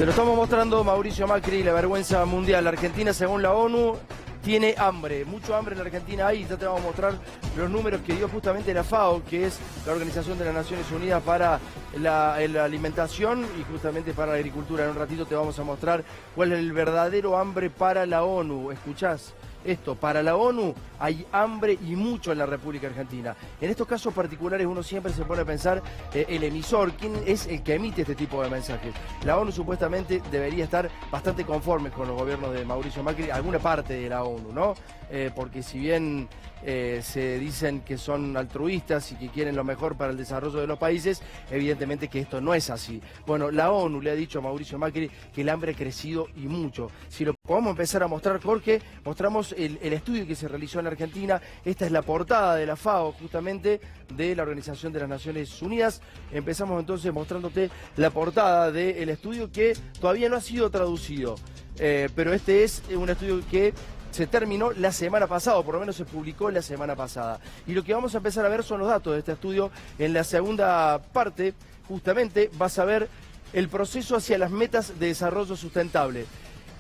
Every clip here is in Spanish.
Se lo estamos mostrando Mauricio Macri, la vergüenza mundial. La Argentina, según la ONU, tiene hambre, mucho hambre en la Argentina hay. Ya te vamos a mostrar los números que dio justamente la FAO, que es la Organización de las Naciones Unidas para la alimentación y justamente para la agricultura. En un ratito te vamos a mostrar cuál es el verdadero hambre para la ONU. ¿Escuchás? Esto, para la ONU hay hambre y mucho en la República Argentina. En estos casos particulares uno siempre se pone a pensar el emisor, quién es el que emite este tipo de mensajes. La ONU supuestamente debería estar bastante conforme con los gobiernos de Mauricio Macri, alguna parte de la ONU, ¿no? Porque si bien se dicen que son altruistas y que quieren lo mejor para el desarrollo de los países, evidentemente que esto no es así. Bueno, la ONU le ha dicho a Mauricio Macri que el hambre ha crecido y mucho. Si lo podemos empezar a mostrar, Jorge, mostramos el estudio que se realizó en Argentina. Esta es la portada de la FAO, justamente, de la Organización de las Naciones Unidas. Empezamos entonces mostrándote la portada del estudio que todavía no ha sido traducido, pero este es un estudio que se terminó la semana pasada, o por lo menos se publicó la semana pasada. Y lo que vamos a empezar a ver son los datos de este estudio. En la segunda parte, justamente, vas a ver el proceso hacia las metas de desarrollo sustentable.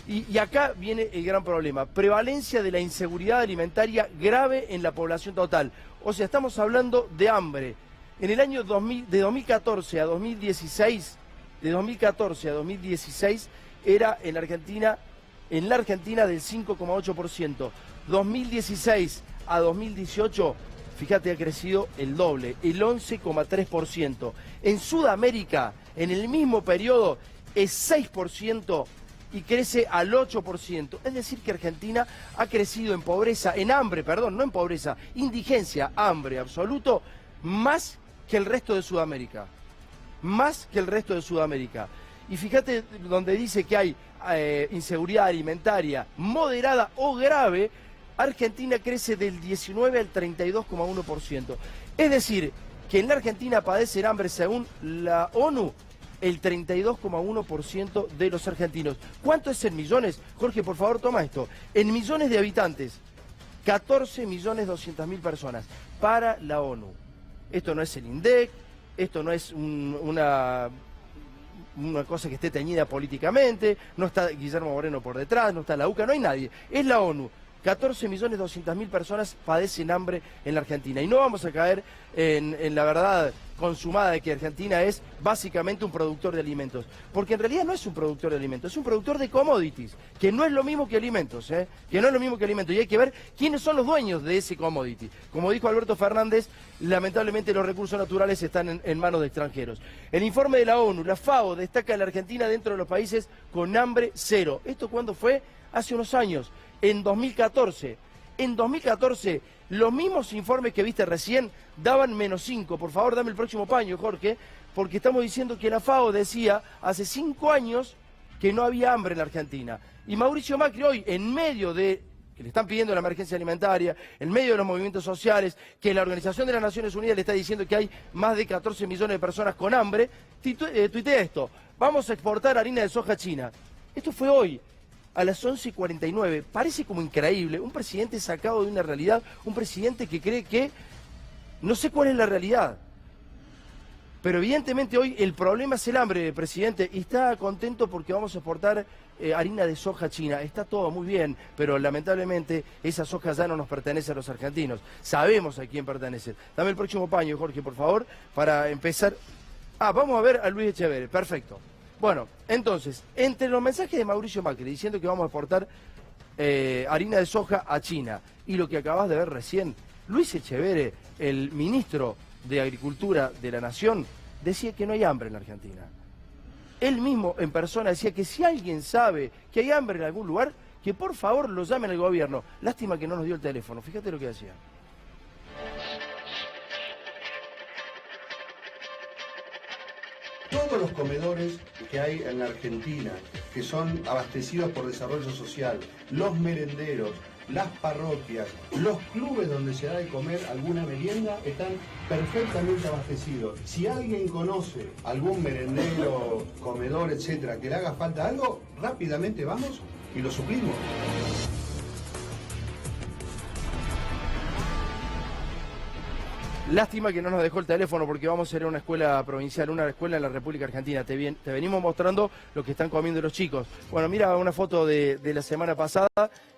Y acá viene el gran problema, prevalencia de la inseguridad alimentaria grave en la población total. O sea, estamos hablando de hambre. En el año 2014 a 2016, de 2014 a 2016, era en la Argentina del 5,8%. 2016 a 2018, fíjate, ha crecido el doble, el 11,3%. En Sudamérica, en el mismo periodo, es 6%. Y crece al 8%. Es decir, que Argentina ha crecido en pobreza, en hambre, perdón, no en pobreza, indigencia, hambre absoluto, más que el resto de Sudamérica. Más que el resto de Sudamérica. Y fíjate donde dice que hay inseguridad alimentaria moderada o grave, Argentina crece del 19 al 32,1%. Es decir, que en la Argentina padecen hambre, según la ONU, el 32,1% de los argentinos. ¿Cuánto es en millones? Jorge, por favor, toma esto. En millones de habitantes, 14.200.000 personas para la ONU. Esto no es el INDEC, esto no es una cosa que esté teñida políticamente, no está Guillermo Moreno por detrás, no está la UCA, no hay nadie. Es la ONU. 14.200.000 personas padecen hambre en la Argentina. Y no vamos a caer en la verdad consumada de que Argentina es básicamente un productor de alimentos. Porque en realidad no es un productor de alimentos, es un productor de commodities, que no es lo mismo que alimentos, que no es lo mismo que alimentos. Y hay que ver quiénes son los dueños de ese commodity. Como dijo Alberto Fernández, lamentablemente los recursos naturales están en manos de extranjeros. El informe de la ONU, la FAO, destaca a la Argentina dentro de los países con hambre cero. ¿Esto cuándo fue? Hace unos años. En 2014. En 2014, los mismos informes que viste recién daban -5. Por favor, dame el próximo paño, Jorge, porque estamos diciendo que la FAO decía hace 5 años que no había hambre en la Argentina. Y Mauricio Macri hoy, en medio de que le están pidiendo la emergencia alimentaria, en medio de los movimientos sociales, que la Organización de las Naciones Unidas le está diciendo que hay más de 14 millones de personas con hambre, tuitea esto: vamos a exportar harina de soja a China. Esto fue hoy, a las 11:49, parece como increíble, un presidente sacado de una realidad, un presidente que cree que no sé cuál es la realidad. Pero evidentemente hoy el problema es el hambre, presidente, y está contento porque vamos a exportar harina de soja a China. Está todo muy bien, pero lamentablemente esa soja ya no nos pertenece a los argentinos. Sabemos a quién pertenece. Dame el próximo paño, Jorge, por favor, para empezar. Vamos a ver a Luis Echeverri, perfecto. Bueno, entonces, entre los mensajes de Mauricio Macri diciendo que vamos a exportar harina de soja a China y lo que acabas de ver recién, Luis Echeverri, el ministro de Agricultura de la Nación, decía que no hay hambre en la Argentina. Él mismo en persona decía que si alguien sabe que hay hambre en algún lugar, que por favor lo llamen al gobierno. Lástima que no nos dio el teléfono, fíjate lo que decía. Todos los comedores que hay en la Argentina, que son abastecidos por desarrollo social, los merenderos, las parroquias, los clubes donde se da de comer alguna merienda, están perfectamente abastecidos. Si alguien conoce algún merendero, comedor, etcétera, que le haga falta algo, rápidamente vamos y lo suplimos. Lástima que no nos dejó el teléfono porque vamos a ir a una escuela provincial, una escuela en la República Argentina. Te venimos mostrando lo que están comiendo los chicos. Bueno, mira una foto de la semana pasada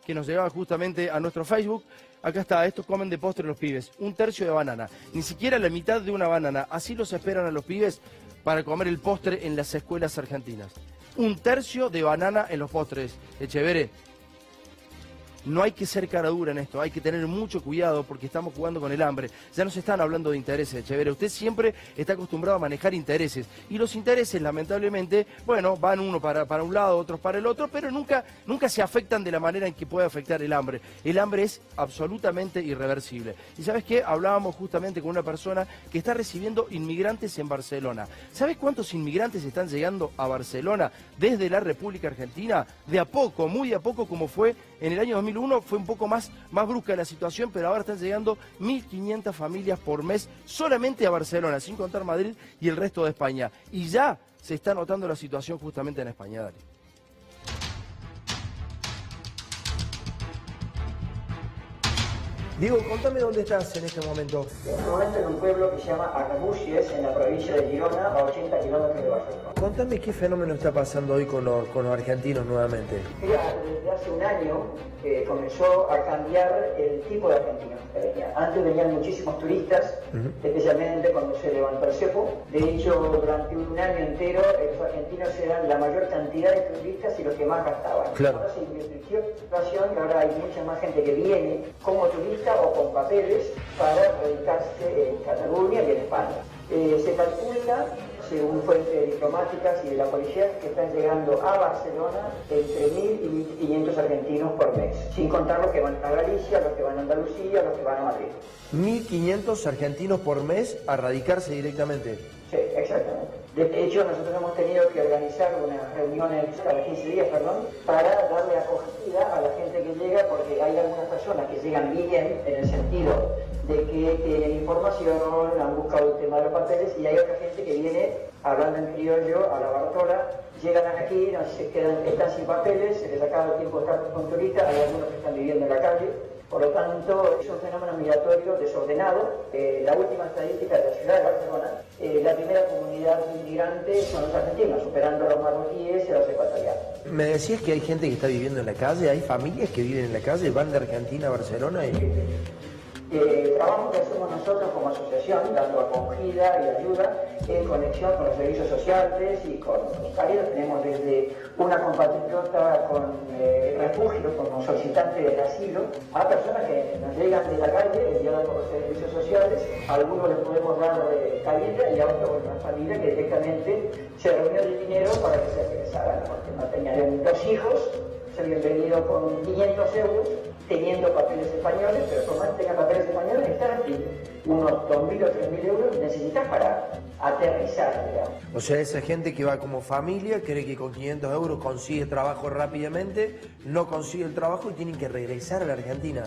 que nos llegaba justamente a nuestro Facebook. Acá está, estos comen de postre los pibes, 1/3 de banana, ni siquiera la mitad de una banana. Así los esperan a los pibes para comer el postre en las escuelas argentinas. 1/3 de banana en los postres. Echeverre, no hay que ser cara dura en esto, hay que tener mucho cuidado porque estamos jugando con el hambre. Ya no se están hablando de intereses, Echeverre. Usted siempre está acostumbrado a manejar intereses. Y los intereses, lamentablemente, bueno, van uno para un lado, otros para el otro, pero nunca se afectan de la manera en que puede afectar el hambre. El hambre es absolutamente irreversible. Y ¿sabes qué? Hablábamos justamente con una persona que está recibiendo inmigrantes en Barcelona. ¿Sabes cuántos inmigrantes están llegando a Barcelona desde la República Argentina? De a poco, muy de a poco, como fue en el año 2001, fue un poco más brusca la situación, pero ahora están llegando 1.500 familias por mes solamente a Barcelona, sin contar Madrid y el resto de España. Y ya se está notando la situación justamente en España, Dale. Diego, contame dónde estás en este momento. En este momento en un pueblo que se llama Arbúcies, en la provincia de Girona, a 80 kilómetros de Barcelona. Contame qué fenómeno está pasando hoy con los argentinos nuevamente. Mira, desde hace un año comenzó a cambiar el tipo de argentinos que venían. Antes venían muchísimos turistas, especialmente cuando se levantó el cepo. De hecho, durante un año entero, los argentinos eran la mayor cantidad de turistas y los que más gastaban. Claro. Ahora se invirtió la situación y ahora hay mucha más gente que viene como turista o con papeles para radicarse en Cataluña y en España. Se calcula, según fuentes diplomáticas y de la policía, que están llegando a Barcelona entre 1.000 y 1.500 argentinos por mes, sin contar los que van a Galicia, los que van a Andalucía, los que van a Madrid. 1.500 argentinos por mes a radicarse directamente. Sí, exactamente. De hecho, nosotros hemos tenido que organizar unas reuniones cada 15 días, para darle acogida a la gente que llega, porque hay algunas personas que llegan bien en el sentido de que tienen información, han buscado el tema de los papeles, y hay otra gente que viene hablando en criollo a la Bartola, llegan aquí, están sin papeles, se les acaba el tiempo de estar con turistas, hay algunos que están viviendo en la calle. Por lo tanto, es un fenómeno migratorio desordenado. La última estadística de la ciudad de Barcelona, la primera comunidad inmigrante son los argentinos, superando a los marroquíes y a los ecuatorianos. Me decías que hay gente que está viviendo en la calle, hay familias que viven en la calle, van de Argentina a Barcelona y... El trabajo que hacemos nosotros como asociación, dando acogida y ayuda en conexión con los servicios sociales y con los cálidos, tenemos desde una compatriota con refugio, como solicitante de asilo, a personas que nos llegan de la calle, enviadas por los servicios sociales. A algunos les podemos dar cabida y a otros una familia que directamente se reunió el dinero para que se regresaran, porque no tenían 2 hijos, se habían venido con 500 euros, teniendo papeles españoles, pero por más que tengan papeles españoles, están aquí unos 2.000 o 3.000 euros necesitas para aterrizar, digamos. O sea, esa gente que va como familia cree que con 500 euros consigue trabajo rápidamente, no consigue el trabajo y tienen que regresar a la Argentina.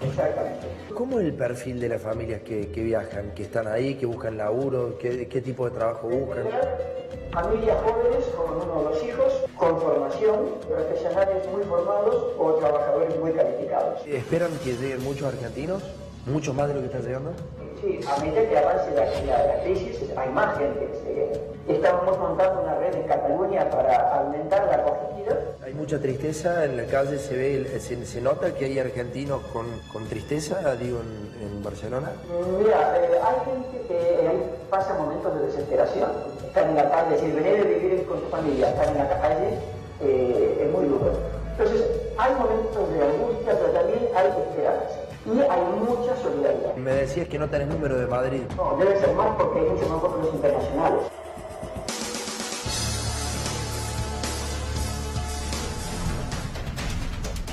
Exactamente. ¿Cómo es el perfil de las familias que viajan, que están ahí, que buscan laburo, qué tipo de trabajo buscan? Familias jóvenes con 1 o 2 hijos, con formación, profesionales muy formados o trabajadores muy calificados. ¿Esperan que lleguen muchos argentinos? ¿Muchos más de lo que están llegando? Sí, a medida que avance la crisis, hay más gente que se viene. Estamos montando una red en Cataluña para aumentar la acogida. Hay mucha tristeza, en la calle se nota que hay argentinos con tristeza, digo, en Barcelona. Mira, hay gente que pasa momentos de desesperación. Están en la calle, si venir de vivir con su familia, estar en la calle es muy duro. Entonces, hay momentos de angustia, pero también hay esperanza. Y hay mucha solidaridad. Me decías que no tenés número de Madrid. No, debe ser más porque hay muchos más vuelos internacionales.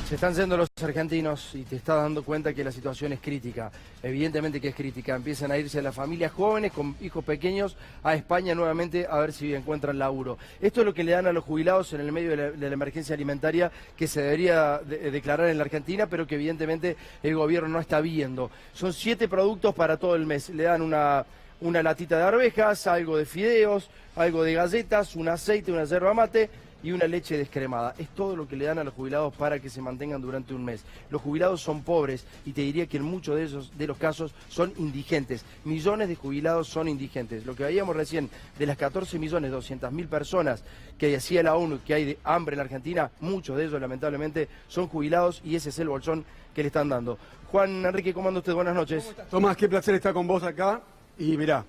Se están yendo los argentinos y te estás dando cuenta que la situación es crítica. Evidentemente que es crítica. Empiezan a irse las familias jóvenes con hijos pequeños a España nuevamente a ver si encuentran laburo. Esto es lo que le dan a los jubilados en el medio de la emergencia alimentaria que se debería declarar en la Argentina, pero que evidentemente el gobierno no está viendo. Son 7 productos para todo el mes. Le dan una latita de arvejas, algo de fideos, algo de galletas, un aceite, una yerba mate y una leche descremada. Es todo lo que le dan a los jubilados para que se mantengan durante un mes. Los jubilados son pobres y te diría que en muchos de los casos son indigentes. Millones de jubilados son indigentes. Lo que veíamos recién de las 14.200.000 personas que hacía la ONU, que hay de hambre en la Argentina, muchos de ellos lamentablemente son jubilados y ese es el bolsón que le están dando. Juan Enrique, ¿cómo anda usted? Buenas noches. Tomás, qué placer estar con vos acá. Y mirá,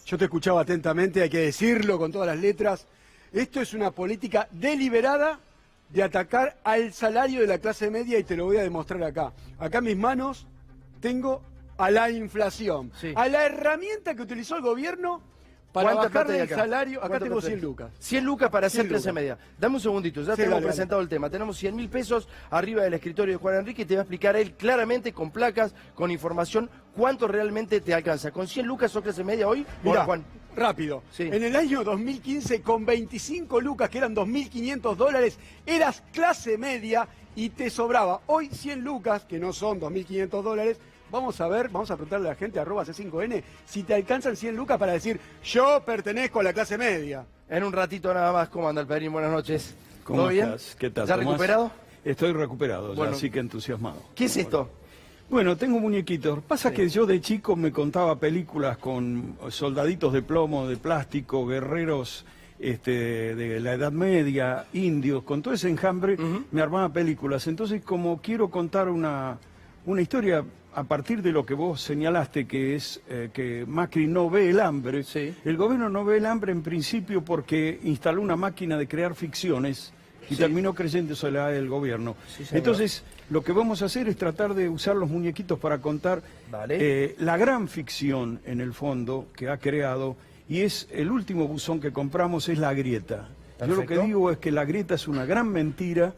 yo te escuchaba atentamente, hay que decirlo con todas las letras. Esto es una política deliberada de atacar al salario de la clase media y te lo voy a demostrar acá. Acá en mis manos tengo a la inflación, sí, a la herramienta que utilizó el gobierno para bajarle el salario. Acá tengo 100 lucas. 100 lucas para hacer clase media. Dame un segundito, ya te hemos presentado el tema. Tenemos 100.000 pesos arriba del escritorio de Juan Enrique y te va a explicar él claramente, con placas, con información, cuánto realmente te alcanza. ¿Con 100 lucas sos clase media hoy? Mirá, Juan. Rápido. Sí. En el año 2015, con 25 lucas, que eran $2.500, eras clase media y te sobraba. Hoy 100 lucas, que no son $2.500, vamos a ver, vamos a preguntarle a la gente, @C5N, si te alcanzan 100 lucas para decir, yo pertenezco a la clase media. En un ratito nada más, ¿cómo anda el Pedrín? Buenas noches. ¿Cómo ¿Todo bien? estás? ¿Qué tal, ¿Ya Tomás? recuperado? Estoy recuperado, bueno, así que entusiasmado. ¿Qué es esto? Bueno, tengo muñequitos. Pasa que yo de chico me contaba películas con soldaditos de plomo, de plástico, guerreros de la Edad Media, indios, con todo ese enjambre, me armaba películas. Entonces, como quiero contar una historia a partir de lo que vos señalaste, que es que Macri no ve el hambre, sí, el gobierno no ve el hambre en principio porque instaló una máquina de crear ficciones y terminó creyéndosela el gobierno. Sí, entonces, lo que vamos a hacer es tratar de usar los muñequitos para contar la gran ficción, en el fondo, que ha creado, y es el último buzón que compramos, es La Grieta. Perfecto. Yo lo que digo es que La Grieta es una gran mentira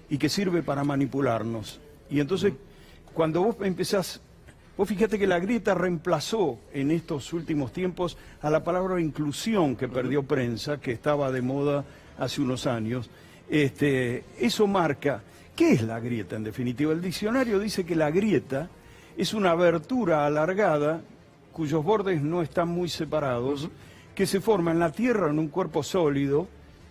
y que sirve para manipularnos. Y entonces, cuando vos empezás, vos fíjate que La Grieta reemplazó en estos últimos tiempos a la palabra inclusión, que perdió prensa, que estaba de moda hace unos años. Eso marca, ¿qué es la grieta en definitiva? El diccionario dice que la grieta es una abertura alargada cuyos bordes no están muy separados, que se forma en la tierra en un cuerpo sólido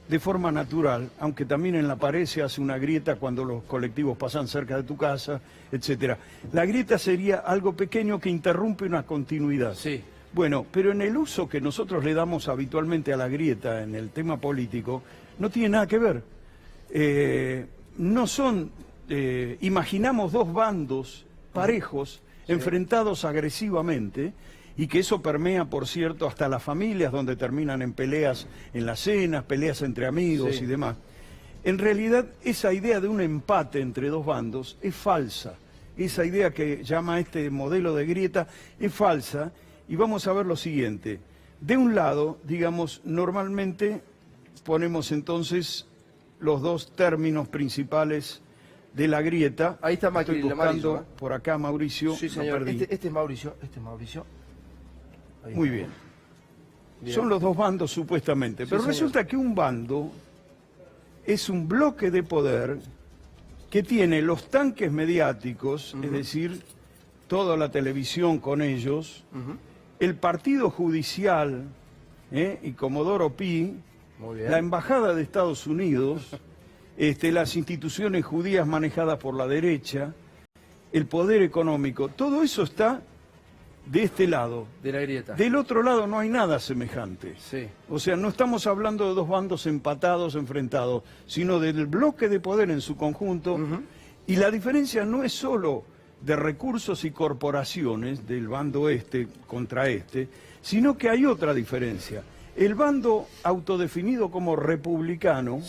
de forma natural, aunque también en la pared se hace una grieta cuando los colectivos pasan cerca de tu casa, etcétera. La grieta sería algo pequeño que interrumpe una continuidad. Sí. Bueno, pero en el uso que nosotros le damos habitualmente a la grieta en el tema político, no tiene nada que ver. No son, imaginamos dos bandos parejos, enfrentados agresivamente, y que eso permea, por cierto, hasta las familias, donde terminan en peleas en las cenas, peleas entre amigos y demás. En realidad, esa idea de un empate entre dos bandos es falsa. Esa idea que llama este modelo de grieta es falsa, y vamos a ver lo siguiente. De un lado, digamos, normalmente ponemos entonces los dos términos principales de la grieta. Ahí está Macri, estoy buscando amarillo, por acá Mauricio. Sí, señor. Este es Mauricio. Ahí muy bien. Son los dos bandos supuestamente, pero resulta que un bando es un bloque de poder que tiene los tanques mediáticos, es decir, toda la televisión con ellos, el partido judicial, y Comodoro Pi, la embajada de Estados Unidos, las instituciones judías manejadas por la derecha, el poder económico, todo eso está de este lado. De la grieta. Del otro lado no hay nada semejante. Sí. O sea, no estamos hablando de dos bandos empatados, enfrentados, sino del bloque de poder en su conjunto. Y la diferencia no es solo de recursos y corporaciones del bando este contra este, sino que hay otra diferencia. El bando autodefinido como republicano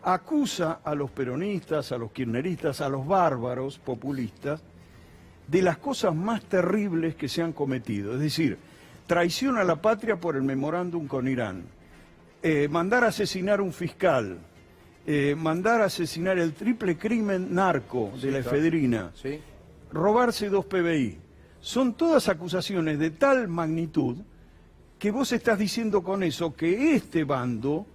acusa a los peronistas, a los kirchneristas, a los bárbaros populistas de las cosas más terribles que se han cometido. Es decir, traición a la patria por el memorándum con Irán, mandar a asesinar un fiscal, mandar a asesinar el triple crimen narco de la efedrina, robarse 2 PBI. Son todas acusaciones de tal magnitud que vos estás diciendo con eso que este bando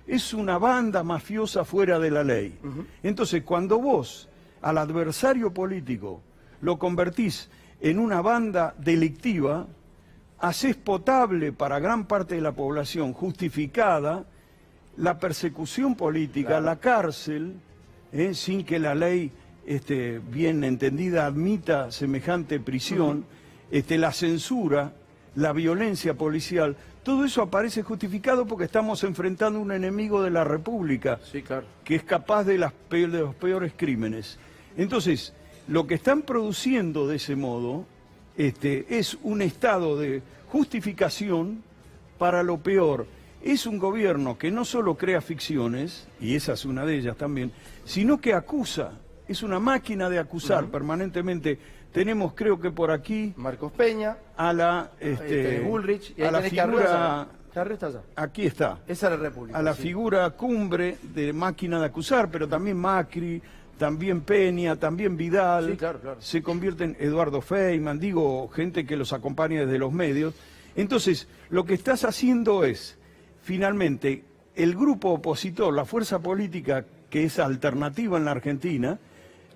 es una banda mafiosa fuera de la ley. Entonces, cuando vos al adversario político lo convertís en una banda delictiva, hacés potable para gran parte de la población justificada la persecución política, la cárcel, sin que la ley bien entendida admita semejante prisión, la censura, la violencia policial, todo eso aparece justificado porque estamos enfrentando un enemigo de la República, Sí, claro. que es capaz de los peores crímenes. Entonces, lo que están produciendo de ese modo es un estado de justificación para lo peor. Es un gobierno que no solo crea ficciones, y esa es una de ellas también, sino que acusa. Es una máquina de acusar permanentemente. Tenemos, creo que por aquí, Marcos Peña, a la Bullrich, y ahí a la tenés figura, Carrió está allá. aquí está, Esa es la República. a la sí. figura cumbre de máquina de acusar, pero también Macri, también Peña, también Vidal, Sí, claro, claro. se convierten Eduardo Feynman, digo, gente que los acompaña desde los medios. Entonces, lo que estás haciendo es, finalmente, el grupo opositor, la fuerza política que es alternativa en la Argentina,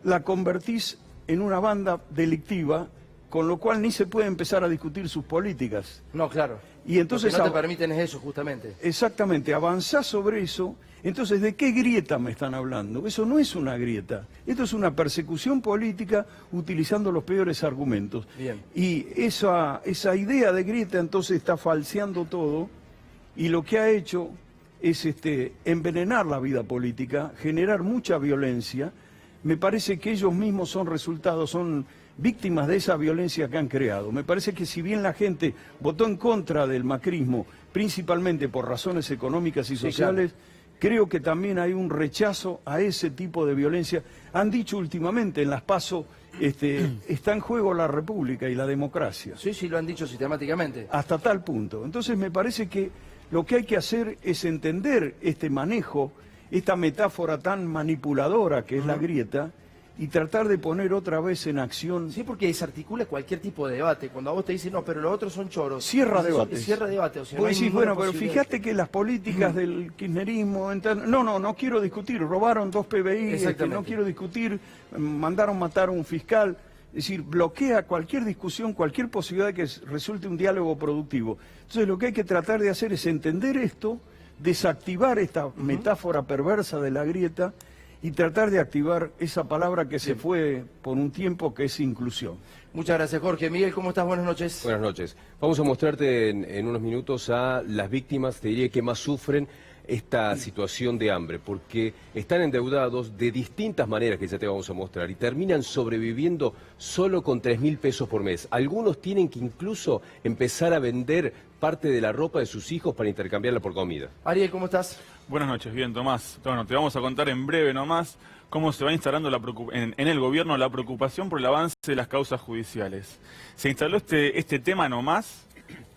la convertís en una banda delictiva, con lo cual ni se puede empezar a discutir sus políticas. No, claro. Y entonces Lo que no te permiten es eso, justamente. Exactamente, avanzás sobre eso. Entonces, ¿de qué grieta me están hablando? Eso no es una grieta. Esto es una persecución política utilizando los peores argumentos. Bien. Y esa idea de grieta entonces está falseando todo y lo que ha hecho es envenenar la vida política, generar mucha violencia. Me parece que ellos mismos son resultados, son víctimas de esa violencia que han creado. Me parece que si bien la gente votó en contra del macrismo, principalmente por razones económicas y sociales, creo que también hay un rechazo a ese tipo de violencia. Han dicho últimamente en las PASO, está en juego la República y la democracia. Sí, sí, lo han dicho sistemáticamente. Hasta tal punto. Entonces me parece que lo que hay que hacer es entender este manejo, esta metáfora tan manipuladora que es la grieta, y tratar de poner otra vez en acción. Sí, porque desarticula cualquier tipo de debate. Cuando a vos te dicen, no, pero los otros son choros. Cierra Entonces, debates. Cierra debate. O sea, Vos no hay decís, ninguna bueno, pero posibilidad. fíjate que las políticas del kirchnerismo... No quiero discutir, robaron 2 PBI, Exactamente. no quiero discutir, mandaron matar a un fiscal. Es decir, bloquea cualquier discusión, cualquier posibilidad de que resulte un diálogo productivo. Entonces lo que hay que tratar de hacer es entender esto, desactivar esta metáfora perversa de la grieta y tratar de activar esa palabra que se fue por un tiempo, que es inclusión. Muchas gracias, Jorge. Miguel, ¿cómo estás? Buenas noches. Buenas noches. Vamos a mostrarte en unos minutos a las víctimas, te diría, que más sufren esta situación de hambre, porque están endeudados de distintas maneras que ya te vamos a mostrar y terminan sobreviviendo solo con 3.000 pesos por mes. Algunos tienen que incluso empezar a vender parte de la ropa de sus hijos para intercambiarla por comida. Ariel, ¿cómo estás? Buenas noches, bien, Tomás. Bueno, te vamos a contar en breve nomás cómo se va instalando en el gobierno la preocupación por el avance de las causas judiciales. Se instaló este tema nomás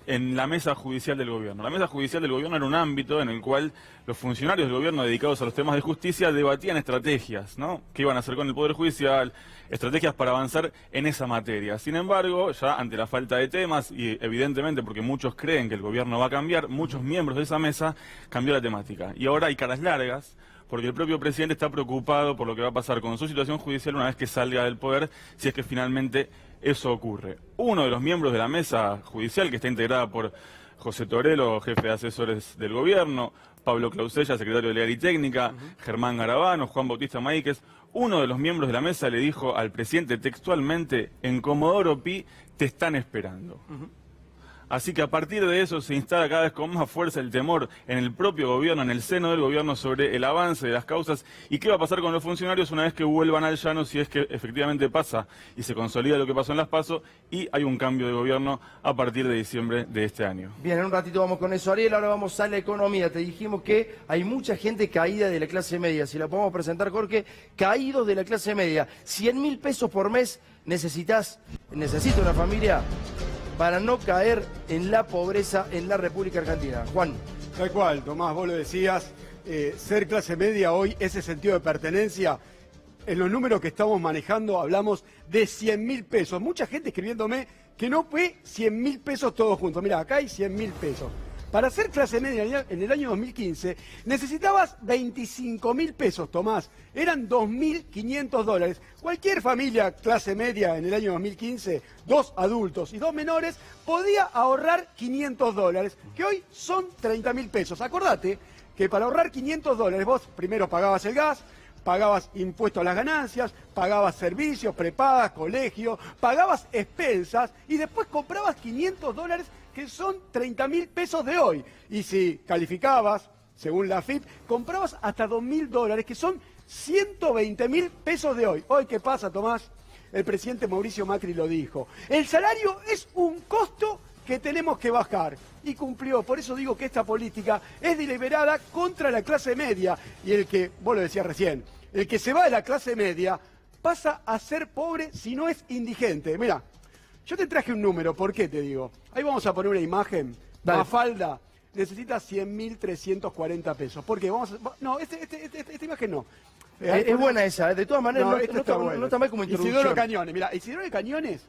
en la mesa judicial del gobierno. La mesa judicial del gobierno era un ámbito en el cual los funcionarios del gobierno dedicados a los temas de justicia debatían estrategias, ¿no? ¿Qué iban a hacer con el Poder Judicial? Estrategias para avanzar en esa materia. Sin embargo, ya ante la falta de temas, y evidentemente porque muchos creen que el gobierno va a cambiar, muchos miembros de esa mesa cambió la temática. Y ahora hay caras largas, porque el propio presidente está preocupado por lo que va a pasar con su situación judicial una vez que salga del poder, si es que finalmente eso ocurre. Uno de los miembros de la mesa judicial, que está integrada por José Torello, jefe de asesores del gobierno, Pablo Clausella, secretario de Legal y Técnica, Germán Garabano, Juan Bautista Maíquez, uno de los miembros de la mesa le dijo al presidente textualmente, en Comodoro Pi te están esperando. Así que a partir de eso se instala cada vez con más fuerza el temor en el propio gobierno, en el seno del gobierno, sobre el avance de las causas y qué va a pasar con los funcionarios una vez que vuelvan al llano, si es que efectivamente pasa y se consolida lo que pasó en las PASO y hay un cambio de gobierno a partir de diciembre de este año. Bien, en un ratito vamos con eso. Ariel, ahora vamos a la economía. Te dijimos que hay mucha gente caída de la clase media. Si la podemos presentar, Jorge, caídos de la clase media. 100.000 pesos por mes necesita una familia para no caer en la pobreza en la República Argentina. Juan. Tal cual, Tomás, vos lo decías, ser clase media hoy, ese sentido de pertenencia, en los números que estamos manejando hablamos de 100.000 pesos. Mucha gente escribiéndome que no fue 100.000 pesos todos juntos. Mira, acá hay 100.000 pesos. Para ser clase media en el año 2015 necesitabas 25.000 pesos, Tomás. Eran 2.500 dólares. Cualquier familia clase media en el año 2015, 2 adultos y 2 menores, podía ahorrar 500 dólares, que hoy son 30.000 pesos. Acordate que para ahorrar 500 dólares vos primero pagabas el gas, pagabas impuestos a las ganancias, pagabas servicios, prepagas, colegio, pagabas expensas y después comprabas 500 dólares que son 30.000 pesos de hoy. Y si calificabas, según la AFIP, comprabas hasta 2.000 dólares que son 120.000 pesos de hoy. Hoy, ¿qué pasa, Tomás? El presidente Mauricio Macri lo dijo. El salario es un costo que tenemos que bajar. Y cumplió. Por eso digo que esta política es deliberada contra la clase media. Y el que, vos lo decías recién, el que se va de la clase media pasa a ser pobre si no es indigente. Mirá, yo te traje un número, ¿por qué te digo? Ahí vamos a poner una imagen. Dale. Mafalda necesita 100.340 pesos. ¿Por qué? No, esta imagen no. Es buena esa, de todas maneras no está mal como introducción. Isidoro Cañones, mira, Isidoro Cañones,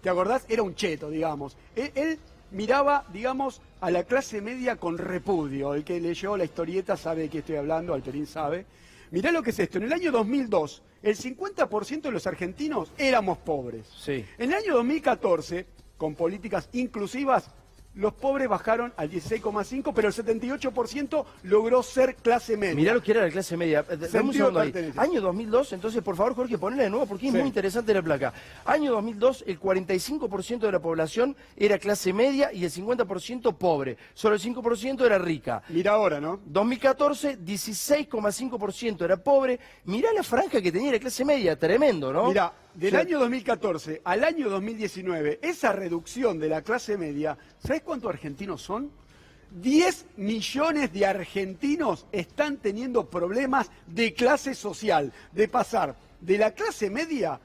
¿te acordás? Era un cheto, digamos. Él miraba, digamos, a la clase media con repudio. El que leyó la historieta sabe de qué estoy hablando, Alperín sabe. Mirá lo que es esto. En el año 2002, el 50% de los argentinos éramos pobres. Sí. En el año 2014, con políticas inclusivas, los pobres bajaron al 16,5%, pero el 78% logró ser clase media. Mirá lo que era la clase media. Dame un Sentido segundo de ahí. pertenencia. Año 2002, entonces, por favor, Jorge, ponela de nuevo porque es Sí. muy interesante la placa. Año 2002, el 45% de la población era clase media y el 50% pobre. Solo el 5% era rica. Mirá ahora, ¿no? 2014, 16,5% era pobre. Mirá la franja que tenía la clase media, tremendo, ¿no? Mirá, del O sea, año 2014 al año 2019, esa reducción de la clase media, ¿sabés cuántos argentinos son? 10 millones de argentinos están teniendo problemas de clase social, de pasar de la clase media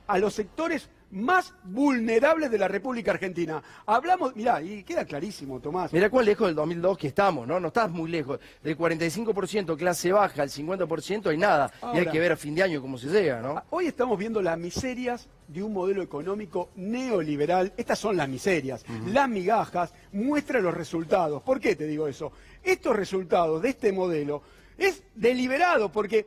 a los sectores más vulnerables de la República Argentina. Hablamos, mirá, y queda clarísimo, Tomás. Mirá cuán lejos del 2002 que estamos, ¿no? No estás muy lejos. Del 45% clase baja al 50% hay nada. Y hay Ahora, que ver a fin de año cómo se llega, ¿no? Hoy estamos viendo las miserias de un modelo económico neoliberal. Estas son las miserias. Las migajas muestran los resultados. ¿Por qué te digo eso? Estos resultados de este modelo es deliberado porque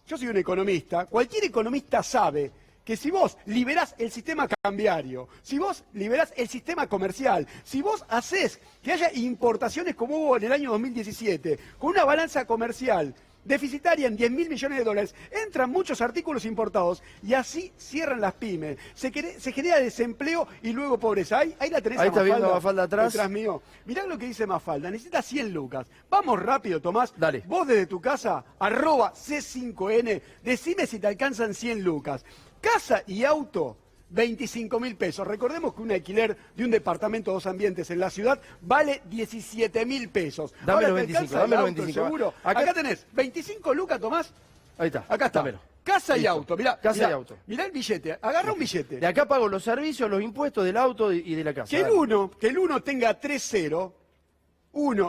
yo soy un economista. Cualquier economista sabe que si vos liberás el sistema cambiario, si vos liberás el sistema comercial, si vos hacés que haya importaciones como hubo en el año 2017, con una balanza comercial deficitaria en 10.000 millones de dólares, entran muchos artículos importados y así cierran las pymes. Se genera desempleo y luego pobreza. Ahí la tenés. Ahí a está viendo a Mafalda atrás. Detrás mío. Mirá lo que dice Mafalda. Necesita 100 lucas. Vamos rápido, Tomás. Dale. Vos desde tu casa, @C5N, decime si te alcanzan 100 lucas. Casa y auto, 25.000 pesos. Recordemos que un alquiler de un departamento 2 ambientes en la ciudad vale 17.000 pesos. Dame Ahora los te 25, alcanza dame el los auto, el 25. seguro. Acá tenés 25 lucas, Tomás. Ahí está. Acá está. Dámelo. Casa y Listo. auto. Mirá, Casa mirá, y auto. mirá el billete. Agarra un billete. De acá pago los servicios, los impuestos del auto y de la casa. Que el Dale. uno tenga 3-0,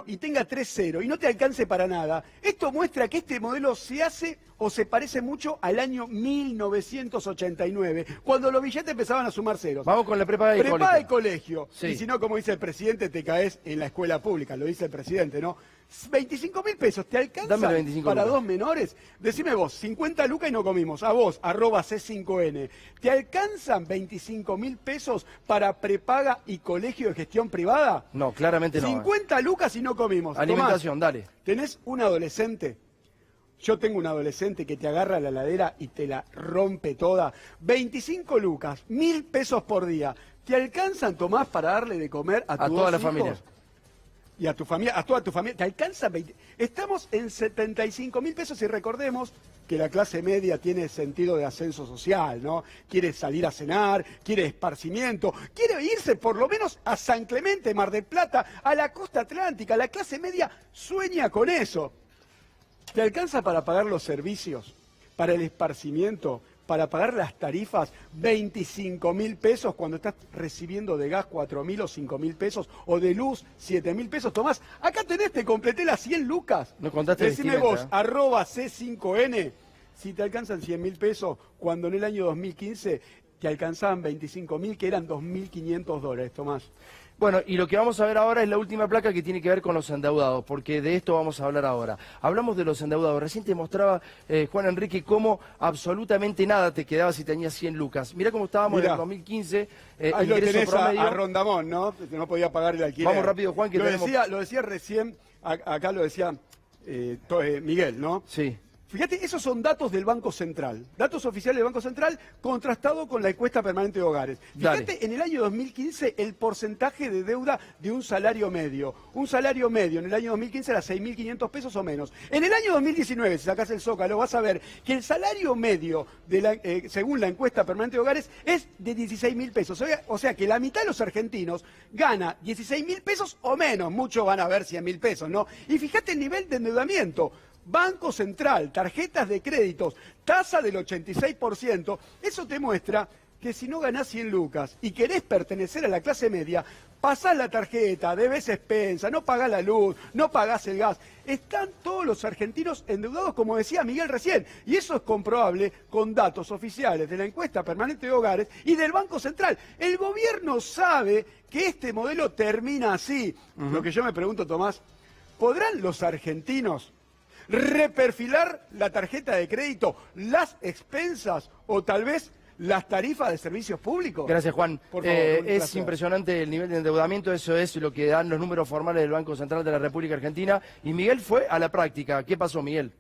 y tenga 3-0 y no te alcance para nada, esto muestra que este modelo se hace o se parece mucho al año 1989, cuando los billetes empezaban a sumar ceros. Vamos con la prepaga de Prepaga de colegio. Sí. Y si no, como dice el presidente, te caes en la escuela pública, lo dice el presidente, ¿no? 25.000 pesos, ¿te alcanza Dame los 25 para lucas. 2 menores? Decime vos, 50 lucas y no comimos. A vos, @C5N. ¿Te alcanzan 25.000 pesos para prepaga y colegio de gestión privada? No, claramente no. 50 lucas y no comimos. Alimentación, Tomás, dale. ¿tenés un adolescente? Yo tengo un adolescente que te agarra la heladera y te la rompe toda. 25 lucas, 1.000 pesos por día. ¿Te alcanzan, Tomás, para darle de comer a tus toda la hijos? familia. Y a tu familia, a toda tu familia. ¿Te alcanza 20? Estamos en 75.000 pesos y recordemos que la clase media tiene sentido de ascenso social, ¿no? Quiere salir a cenar, quiere esparcimiento, quiere irse por lo menos a San Clemente, Mar del Plata, a la costa atlántica. La clase media sueña con eso. ¿Te alcanza para pagar los servicios, para el esparcimiento, para pagar las tarifas? 25.000 pesos cuando estás recibiendo de gas 4.000 o 5.000 pesos, o de luz 7.000 pesos. Tomás, acá tenés, te completé las 100 lucas. No contaste Decime vestimenta, vos, @C5N, si te alcanzan 100.000 pesos cuando en el año 2015 te alcanzaban 25.000, que eran 2.500 dólares, Tomás. Bueno, y lo que vamos a ver ahora es la última placa que tiene que ver con los endeudados, porque de esto vamos a hablar ahora. Hablamos de los endeudados. Recién te mostraba, Juan Enrique, cómo absolutamente nada te quedaba si tenías 100 lucas. Mirá cómo estábamos en el 2015, ahí lo ingreso tenés promedio. a Rondamón, ¿no? No podía pagar el alquiler. Vamos rápido, Juan, que lo decía recién, acá lo decía Miguel, ¿no? Sí. Fíjate, esos son datos del Banco Central, datos oficiales del Banco Central contrastado con la encuesta permanente de hogares. Fíjate, Dale. en el año 2015 el porcentaje de deuda de un salario medio. Un salario medio en el año 2015 era 6.500 pesos o menos. En el año 2019, si sacás el Zócalo, vas a ver que el salario medio, según la encuesta permanente de hogares, es de 16.000 pesos. O sea que la mitad de los argentinos gana 16.000 pesos o menos. Muchos van a ver 100.000 pesos, ¿no? Y fíjate el nivel de endeudamiento. Banco Central, tarjetas de créditos, tasa del 86%, eso te muestra que si no ganás 100 lucas y querés pertenecer a la clase media, pasás la tarjeta, debes expensa, no pagás la luz, no pagás el gas. Están todos los argentinos endeudados, como decía Miguel recién, y eso es comprobable con datos oficiales de la encuesta permanente de hogares y del Banco Central. El gobierno sabe que este modelo termina así. Lo que yo me pregunto, Tomás, ¿podrán los argentinos reperfilar la tarjeta de crédito, las expensas o tal vez las tarifas de servicios públicos? Gracias, Juan. Por favor, es impresionante el nivel de endeudamiento, eso es lo que dan los números formales del Banco Central de la República Argentina. Y Miguel fue a la práctica. ¿Qué pasó, Miguel?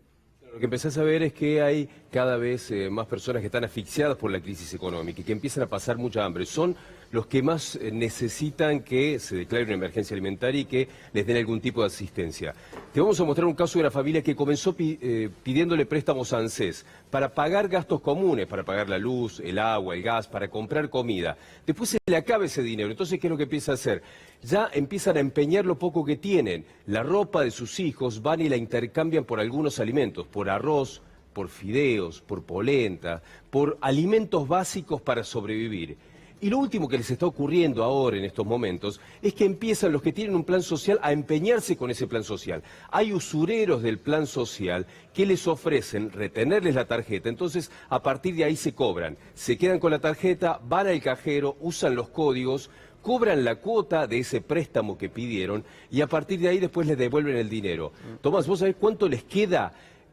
Lo que empezás a ver es que hay cada vez más personas que están asfixiadas por la crisis económica y que empiezan a pasar mucha hambre. Son los que más necesitan que se declare una emergencia alimentaria y que les den algún tipo de asistencia. Te vamos a mostrar un caso de una familia que comenzó pidiéndole préstamos a ANSES para pagar gastos comunes, para pagar la luz, el agua, el gas, para comprar comida. Después se le acaba ese dinero. Entonces, ¿qué es lo que empieza a hacer? Ya empiezan a empeñar lo poco que tienen. La ropa de sus hijos van y la intercambian por algunos alimentos, por arroz, por fideos, por polenta, por alimentos básicos para sobrevivir. Y lo último que les está ocurriendo ahora en estos momentos es que empiezan los que tienen un plan social a empeñarse con ese plan social. Hay usureros del plan social que les ofrecen retenerles la tarjeta, entonces a partir de ahí se cobran. Se quedan con la tarjeta, van al cajero, usan los códigos, cobran la cuota de ese préstamo que pidieron y a partir de ahí después les devuelven el dinero. Tomás, ¿vos sabés cuánto les queda?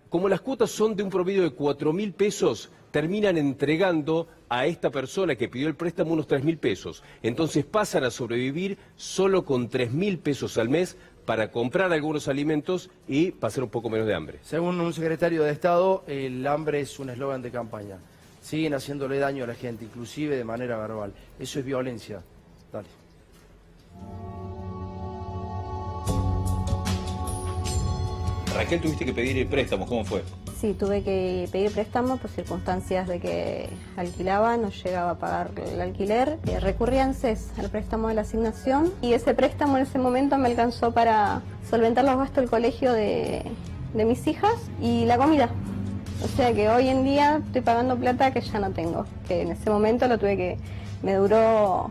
Como las cuotas son de un promedio de 4.000 pesos, terminan entregando a esta persona que pidió el préstamo unos 3.000 pesos. Entonces pasan a sobrevivir solo con 3.000 pesos al mes para comprar algunos alimentos y pasar un poco menos de hambre. Según un secretario de Estado, el hambre es un eslogan de campaña. Siguen haciéndole daño a la gente, inclusive de manera verbal. Eso es violencia. Dale. Raquel, tuviste que pedir préstamos, ¿cómo fue? Sí, tuve que pedir préstamo por circunstancias de que alquilaba, no llegaba a pagar el alquiler. Recurrí a ANSES, al préstamo de la asignación, y ese préstamo en ese momento me alcanzó para solventar los gastos del colegio de mis hijas y la comida. O sea que hoy en día estoy pagando plata que ya no tengo, que en ese momento me duró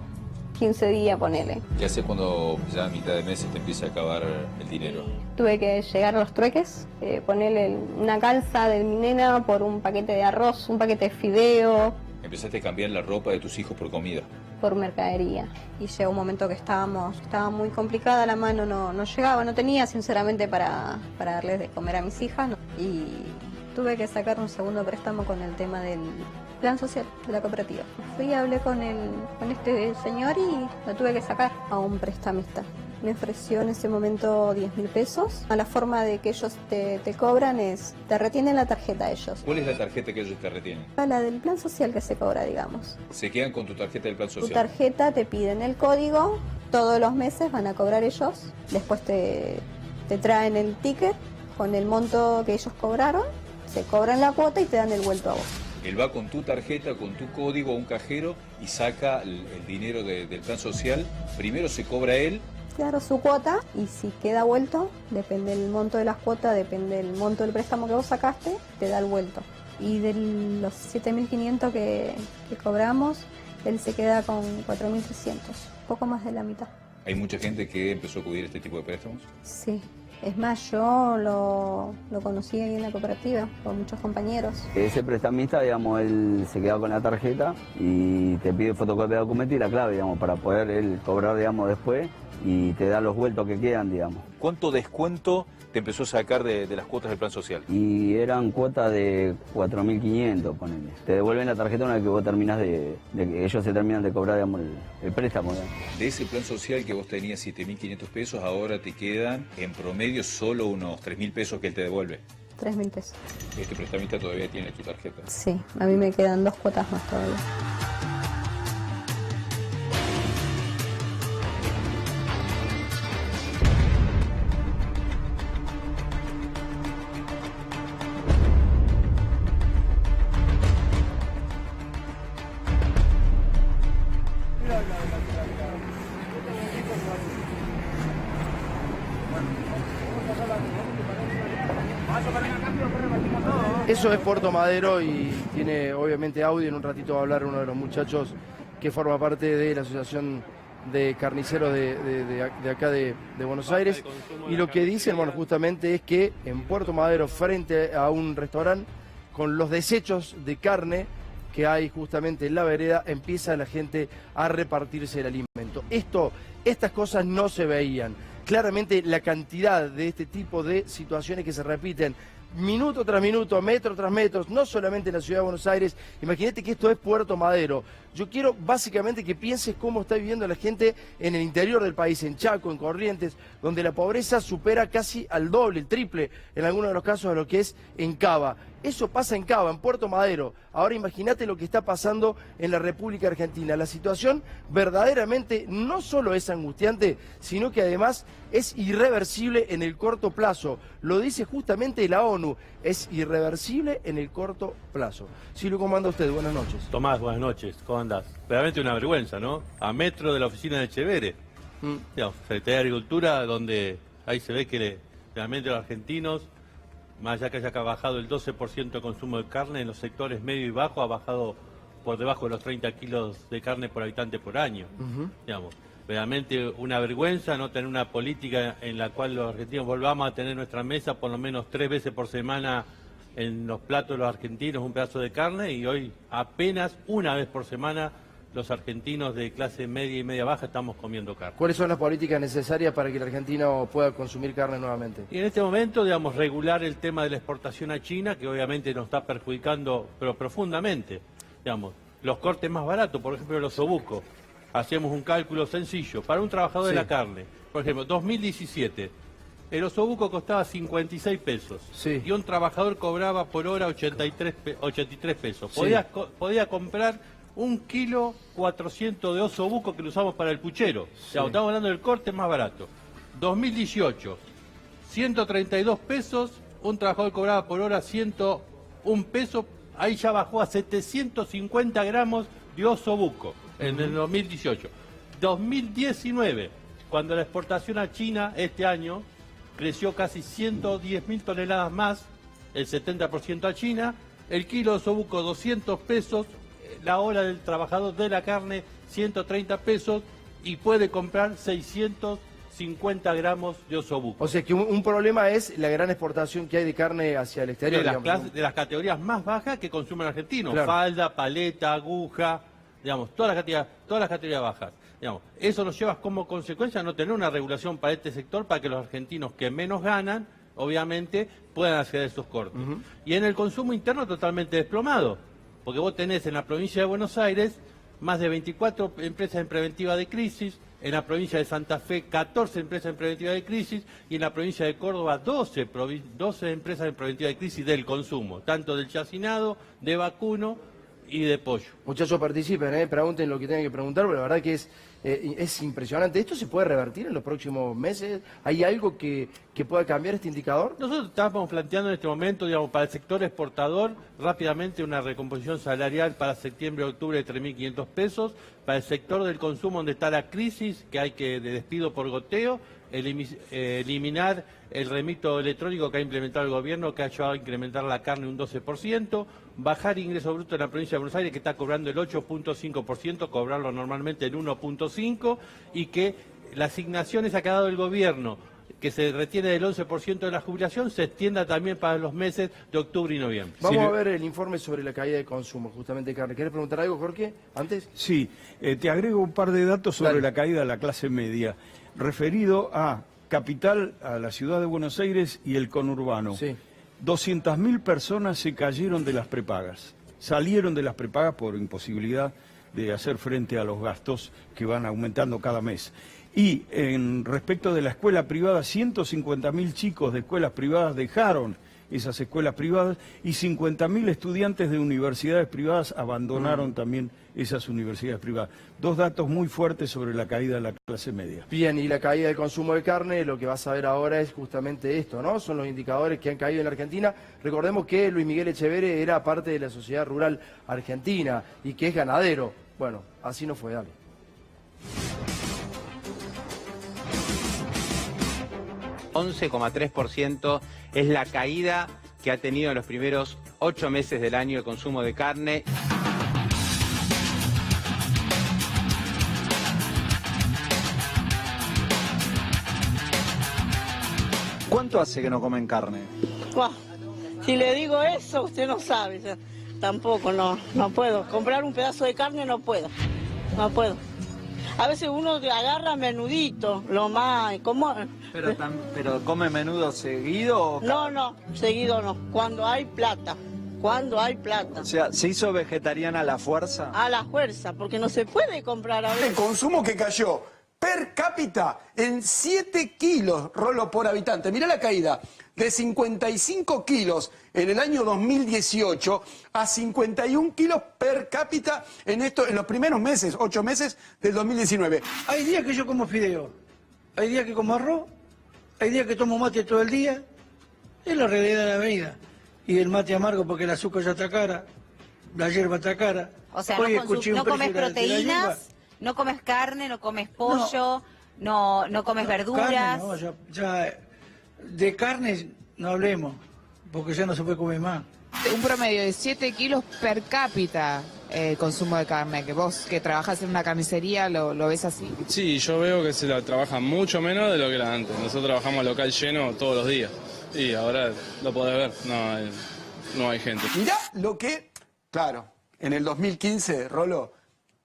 15 días, ponele. ¿Qué haces cuando ya a mitad de mes te empieza a acabar el dinero? Tuve que llegar a los trueques, ponerle una calza de mi nena por un paquete de arroz, un paquete de fideo. Empezaste a cambiar la ropa de tus hijos por comida. Por mercadería. Y llegó un momento que estaba muy complicada, la mano no llegaba, no tenía sinceramente para darles de comer a mis hijas, ¿no? Y tuve que sacar un segundo préstamo con el tema del plan social de la cooperativa. Fui y hablé con este señor y lo tuve que sacar a un prestamista. Me ofreció en ese momento 10.000 pesos. La forma de que ellos te cobran es, te retienen la tarjeta ellos. ¿Cuál es la tarjeta que ellos te retienen? La del plan social que se cobra, digamos. Se quedan con tu tarjeta del plan social. Tu tarjeta, te piden el código, todos los meses van a cobrar ellos, después te traen el ticket con el monto que ellos cobraron, se cobran la cuota y te dan el vuelto a vos. Él va con tu tarjeta, con tu código a un cajero y saca el dinero del plan social. Primero se cobra él. Claro, su cuota, y si queda vuelto, depende del monto de las cuotas, depende del monto del préstamo que vos sacaste, te da el vuelto. Y de los 7.500 que cobramos, él se queda con 4.300, poco más de la mitad. ¿Hay mucha gente que empezó a acudir a este tipo de préstamos? Sí, Es más, yo lo conocí ahí en la cooperativa con muchos compañeros. Ese prestamista, digamos, él se queda con la tarjeta y te pide fotocopia de documento y la clave, digamos, para poder él cobrar, digamos, después y te da los vueltos que quedan, digamos. ¿Cuánto descuento te empezó a sacar de las cuotas del plan social? Y eran cuotas de 4.500, ponele. Te devuelven la tarjeta una vez que vos terminás de que ellos se terminan de cobrar, digamos, el préstamo, digamos. De ese plan social que vos tenías 7.500 pesos, ahora te quedan en promedio solo unos 3.000 pesos que él te devuelve. 3.000 pesos. Este prestamista todavía tiene tu tarjeta. Sí, a mí me quedan 2 cuotas más todavía. Eso es Puerto Madero y tiene obviamente audio. En un ratito va a hablar uno de los muchachos que forma parte de la Asociación de Carniceros de acá de Buenos Aires. Y lo que dicen, bueno, justamente es que en Puerto Madero, frente a un restaurante, con los desechos de carne que hay justamente en la vereda, empieza la gente a repartirse el alimento. Estas cosas no se veían. Claramente la cantidad de este tipo de situaciones que se repiten minuto tras minuto, metro tras metro, no solamente en la ciudad de Buenos Aires. Imagínate que esto es Puerto Madero. Yo quiero básicamente que pienses cómo está viviendo la gente en el interior del país, en Chaco, en Corrientes, donde la pobreza supera casi al doble, el triple, en algunos de los casos, de lo que es en Cava. Eso pasa en Cava, en Puerto Madero. Ahora imagínate lo que está pasando en la República Argentina. La situación verdaderamente no solo es angustiante, sino que además es irreversible en el corto plazo. Lo dice justamente la ONU, es irreversible en el corto plazo. Silvio, ¿cómo anda usted? Buenas noches. Tomás, buenas noches. ¿Cómo andás? Realmente una vergüenza, ¿no? A metro de la oficina de Echeverre. Digamos, Secretaría de Agricultura, donde ahí se ve que realmente los argentinos, más allá que haya bajado el 12% de consumo de carne, en los sectores medio y bajo ha bajado por debajo de los 30 kilos de carne por habitante por año. Digamos, realmente una vergüenza no tener una política en la cual los argentinos volvamos a tener nuestra mesa por lo menos 3 veces por semana en los platos de los argentinos un pedazo de carne, y hoy apenas una vez por semana los argentinos de clase media y media baja estamos comiendo carne. ¿Cuáles son las políticas necesarias para que el argentino pueda consumir carne nuevamente? Y en este momento, digamos, regular el tema de la exportación a China, que obviamente nos está perjudicando, pero profundamente. Digamos, los cortes más baratos, por ejemplo, los osobucos. Hacemos un cálculo sencillo. Para un trabajador de la carne, por ejemplo, 2017, el osobuco costaba 56 pesos. Y un trabajador cobraba por hora 83 pesos. Podía comprar 1,4 kg de osobuco que lo usamos para el puchero. O sea, estamos hablando del corte más barato. 2018, 132 pesos, un trabajador cobraba por hora 101 pesos, ahí ya bajó a 750 gramos de osobuco en el 2018. 2019, cuando la exportación a China este año creció casi 110.000 toneladas más, el 70% a China, el kilo de osobuco 200 pesos, la hora del trabajador de la carne 130 pesos y puede comprar 650 gramos de osobuco. O sea que un problema es la gran exportación que hay de carne hacia el exterior. De las categorías más bajas que consumen argentinos, falda, paleta, aguja, digamos, todas las categorías bajas. Digamos, eso nos lleva como consecuencia a no tener una regulación para este sector, para que los argentinos que menos ganan, obviamente, puedan acceder a esos cortes. Y en el consumo interno totalmente desplomado. Porque vos tenés en la provincia de Buenos Aires más de 24 empresas en preventiva de crisis, en la provincia de Santa Fe 14 empresas en preventiva de crisis y en la provincia de Córdoba 12 empresas en preventiva de crisis del consumo, tanto del chacinado, de vacuno y de pollo. Muchachos, participen, pregunten lo que tengan que preguntar, pero la verdad que es impresionante. ¿Esto se puede revertir en los próximos meses? ¿Hay algo que pueda cambiar este indicador? Nosotros estamos planteando en este momento, digamos, para el sector exportador, rápidamente una recomposición salarial para septiembre-octubre de 3.500 pesos. Para el sector del consumo, donde está la crisis, que hay que de despido por goteo, eliminar el remito electrónico que ha implementado el gobierno, que ha ayudado a incrementar la carne un 12%, bajar ingreso bruto en la provincia de Buenos Aires, que está cobrando el 8.5%, cobrarlo normalmente en 1.5%, y que la asignación esa que ha dado el gobierno que se retiene del 11% de la jubilación se extienda también para los meses de octubre y noviembre. Vamos a ver el informe sobre la caída de consumo, justamente de carne. ¿Querés preguntar algo, Jorge, antes? Sí, te agrego un par de datos sobre la caída de la clase media, referido a Capital, a la ciudad de Buenos Aires y el conurbano. Sí. 200.000 personas se cayeron de las prepagas, salieron de las prepagas por imposibilidad de hacer frente a los gastos que van aumentando cada mes. Y en respecto de la escuela privada, 150.000 chicos de escuelas privadas dejaron esas escuelas privadas y 50.000 estudiantes de universidades privadas abandonaron también esas universidades privadas. Dos datos muy fuertes sobre la caída de la clase media. Bien, y la caída del consumo de carne, lo que vas a ver ahora es justamente esto, ¿no? Son los indicadores que han caído en la Argentina. Recordemos que Luis Miguel Echeverre era parte de la Sociedad Rural Argentina y que es ganadero. Bueno, así no fue, dale. ...11,3% es la caída que ha tenido en los primeros 8 meses del año el consumo de carne. ¿Cuánto hace que no comen carne? Buah, si le digo eso, usted no sabe. Ya, tampoco, no puedo. Comprar un pedazo de carne no puedo. A veces uno agarra menudito, lo más... ¿cómo? ¿Pero come menudo seguido? O... No, seguido no. Cuando hay plata. O sea, ¿se hizo vegetariana a la fuerza? A la fuerza, porque no se puede comprar a veces. El consumo que cayó per cápita en 7 kilos, Rolo, por habitante. Mirá la caída, de 55 kilos en el año 2018 a 51 kilos per cápita en los primeros meses, 8 meses del 2019. Hay días que yo como fideo, hay días que como arroz, hay días que tomo mate todo el día. Es la realidad de la vida. Y el mate amargo porque el azúcar ya está cara, la hierba está cara. O sea, Hoy no escuché un comes precio de la proteínas, no comes carne, no comes pollo, no comes verduras. Carne, no, ya de carne no hablemos, porque ya no se puede comer más. Un promedio de 7 kilos per cápita el consumo de carne, que vos que trabajás en una carnicería lo ves así. Sí, yo veo que se la trabaja mucho menos de lo que era antes. Nosotros trabajamos local lleno todos los días y ahora lo podés ver, no hay gente. Mirá lo que, claro, en el 2015, Rolo,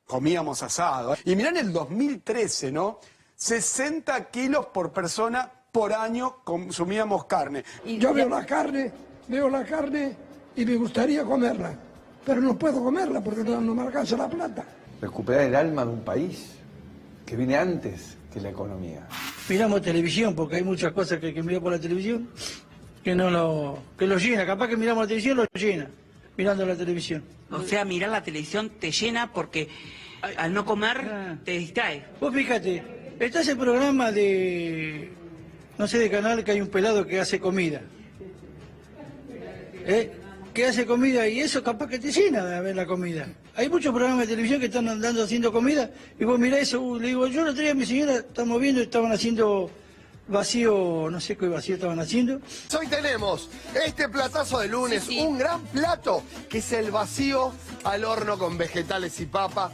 comíamos asado. Y mirá en el 2013, ¿no? 60 kilos por persona por año consumíamos carne. Yo veo la carne y me gustaría comerla, pero no puedo comerla porque no me alcanza la plata. Recuperar el alma de un país que viene antes que la economía. Miramos televisión, porque hay muchas cosas que hay que mirar por la televisión que lo llena. Capaz que miramos la televisión, lo llena, mirando la televisión. O sea, mirar la televisión te llena porque al no comer te distrae. Vos fíjate, está ese programa de, no sé, de canal, que hay un pelado que hace comida. Que hace comida y eso capaz que te llena de ver la comida. Hay muchos programas de televisión que están andando haciendo comida y vos mirá eso, le digo, yo el otro día a mi señora, estamos viendo, estaban haciendo vacío, no sé qué vacío estaban haciendo. Hoy tenemos este platazo de lunes, un gran plato, que es el vacío al horno con vegetales y papa.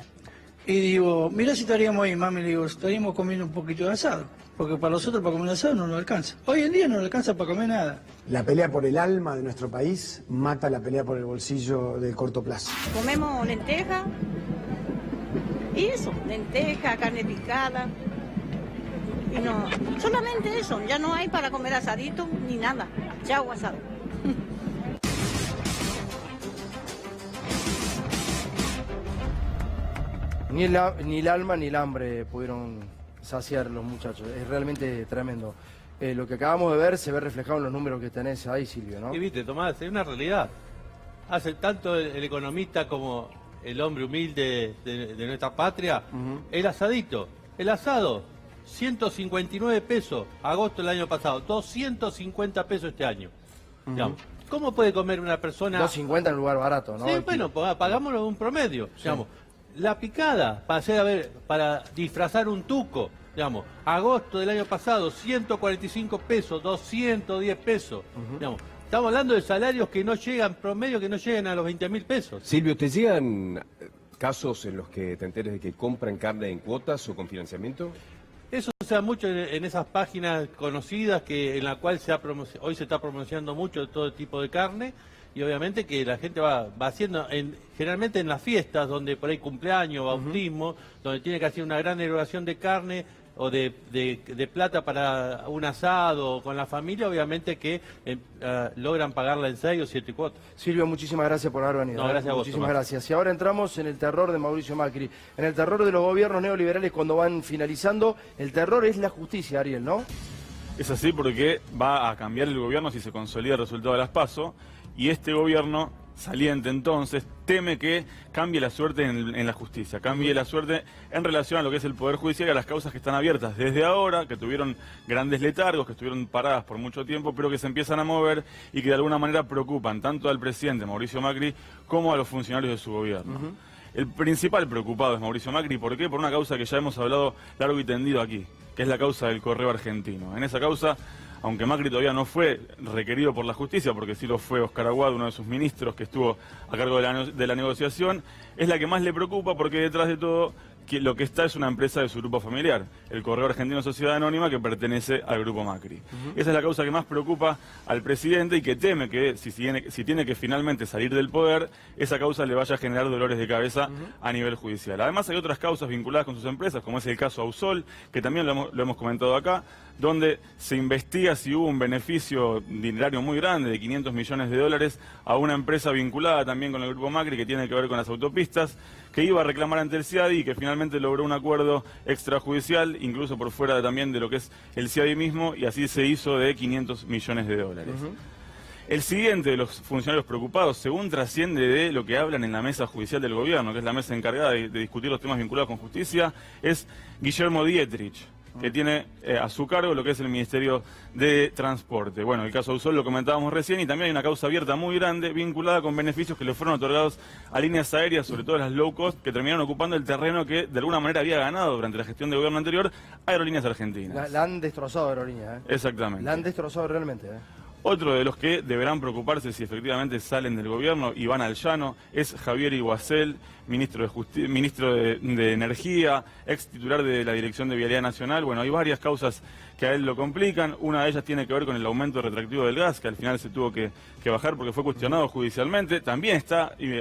Y digo, mirá si estaríamos ahí, mami, le digo, estaríamos comiendo un poquito de asado, porque para nosotros para comer asado no nos alcanza. Hoy en día no nos alcanza para comer nada. La pelea por el alma de nuestro país mata la pelea por el bolsillo de corto plazo. Comemos lenteja y eso, lenteja, carne picada. Y no, solamente eso, ya no hay para comer asadito ni nada, chau asado. Ni el alma ni el hambre pudieron saciar los muchachos, es realmente tremendo. Lo que acabamos de ver se ve reflejado en los números que tenés ahí, Silvio, ¿no? Y viste, Tomás, es una realidad. Hace tanto el economista como el hombre humilde de nuestra patria, el asadito, el asado, 159 pesos, agosto del año pasado, 250 pesos este año. Digamos, ¿cómo puede comer una persona? 250 en un lugar barato, ¿no? Sí, bueno, pagámoslo un promedio, digamos. La picada, para disfrazar un tuco, digamos, agosto del año pasado, 145 pesos, 210 pesos, digamos. Estamos hablando de salarios que no llegan, promedio que no llegan a los 20.000 pesos. Silvio, ¿te llegan casos en los que te enteres de que compran carne en cuotas o con financiamiento? Eso se da mucho en esas páginas conocidas en la cual hoy se está promocionando mucho todo tipo de carne, y obviamente que la gente va haciendo, generalmente en las fiestas, donde por ahí cumpleaños, bautismo, donde tiene que hacer una gran erogación de carne o de plata para un asado con la familia, obviamente que logran pagarla en 6 o 7 cuotas. Silvio, muchísimas gracias por haber venido. No, gracias a vos, muchísimas Tomás. gracias. Y ahora entramos en el terror de Mauricio Macri, en el terror de los gobiernos neoliberales cuando van finalizando. El terror es la justicia, Ariel, ¿no? Es así porque va a cambiar el gobierno si se consolida el resultado de las PASO, y este gobierno saliente entonces teme que cambie la suerte en la justicia, cambie la suerte en relación a lo que es el Poder Judicial y a las causas que están abiertas desde ahora, que tuvieron grandes letargos, que estuvieron paradas por mucho tiempo, pero que se empiezan a mover y que de alguna manera preocupan tanto al presidente Mauricio Macri como a los funcionarios de su gobierno. El principal preocupado es Mauricio Macri. ¿Por qué? Por una causa que ya hemos hablado largo y tendido aquí, que es la causa del correo argentino. En esa causa, aunque Macri todavía no fue requerido por la justicia, porque sí lo fue Oscar Aguad, uno de sus ministros que estuvo a cargo de la negociación, es la que más le preocupa porque detrás de todo lo que está es una empresa de su grupo familiar, el Correo Argentino Sociedad Anónima, que pertenece al grupo Macri. Esa es la causa que más preocupa al presidente y que teme que si tiene que finalmente salir del poder, esa causa le vaya a generar dolores de cabeza a nivel judicial. Además hay otras causas vinculadas con sus empresas, como es el caso Ausol, que también lo hemos comentado acá, donde se investiga si hubo un beneficio dinerario muy grande de 500 millones de dólares a una empresa vinculada también con el grupo Macri, que tiene que ver con las autopistas, que iba a reclamar ante el CIADI y que finalmente logró un acuerdo extrajudicial, incluso por fuera también de lo que es el CIADI mismo, y así se hizo de 500 millones de dólares. El siguiente de los funcionarios preocupados, según trasciende de lo que hablan en la mesa judicial del gobierno, que es la mesa encargada de discutir los temas vinculados con justicia, es Guillermo Dietrich, que tiene a su cargo lo que es el Ministerio de Transporte. Bueno, el caso Ausol lo comentábamos recién, y también hay una causa abierta muy grande vinculada con beneficios que le fueron otorgados a líneas aéreas, sobre todo las low cost, que terminaron ocupando el terreno que de alguna manera había ganado durante la gestión del gobierno anterior Aerolíneas Argentinas. La han destrozado Aerolíneas, Exactamente. La han destrozado realmente, Otro de los que deberán preocuparse si efectivamente salen del gobierno y van al llano es Javier Iguacel, ministro de Energía, ex titular de la Dirección de Vialidad Nacional. Bueno, hay varias causas que a él lo complican. Una de ellas tiene que ver con el aumento retroactivo del gas, que al final se tuvo que bajar porque fue cuestionado judicialmente. También